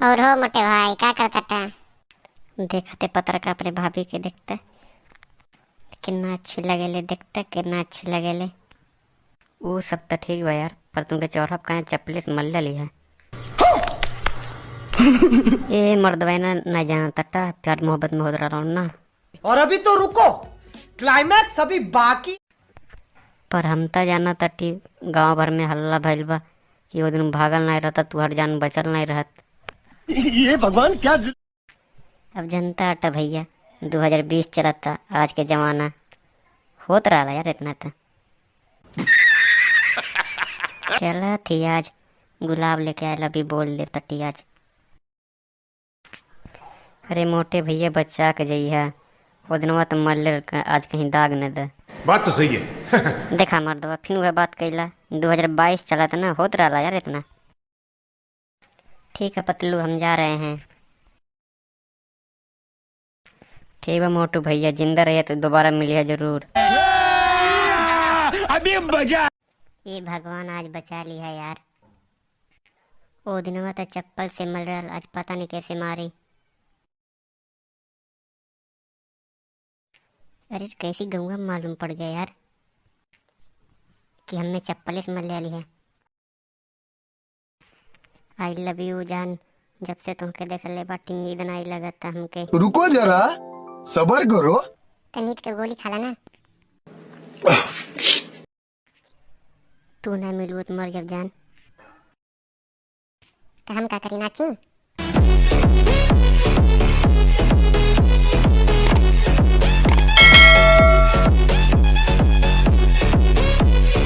और हो मोटे भाई क्या करता था? देखते पत्र का अपने भाभी के देखते कितना अच्छी लगेले, देखते कितना अच्छी लगेले। वो सब तो ठीक बा यार, पर तुमके चौरा कहाँ चपले से मल्ला लिया। ये मर्दवा ना ना जाना तट्टा प्यार मोहब्बत में हो रहा हूँ ना। और अभी तो रुको, क्लाइमैक्स अभी बाकी। पर हम तो जाना तट्टी गांव भर में हल्ला भइल बा कि वो दिन भागल नहीं रहता, तुहर जान बचल नहीं रहत। ये भगवान क्या अब जनता अटा भैया 2020 चलत था, आज के जमाना होत रहा यार इतना था। चला थी आज गुलाब लेके आयल, अभी बोल दे तट्टी आज। अरे मोटे भैया बच्चा के जइहा, वो दिनवा तो मल्ले आज कहीं दाग न दे। बात तो सही है। देखा मर्दवा फिर वह बात कैला, 2022 चला था ना, होत रहा यार इतना। ठीक है पतलू हम जा रहे हैं। ठीक है मोटू भैया, जिंदा रहे तो दोबारा मिलिए जरूर। अभी मजा। ये भगवान आज बचा लिया यार। ओ दिनवा तो चप्पल से मल रहा, आज पता नहीं कैसे मारी। अरे कैसी गंगा मालूम पड़ गया यार कि हमने चप्पल से मल ली है। आई लव यू जान, जब से तुमके देख ले बाटी नींद नहीं लगता हमके। रुको जरा सबर करो। नींद के गोली खा ना, तू ना मिलू तो मर जब जान। तो हम का करी नाची?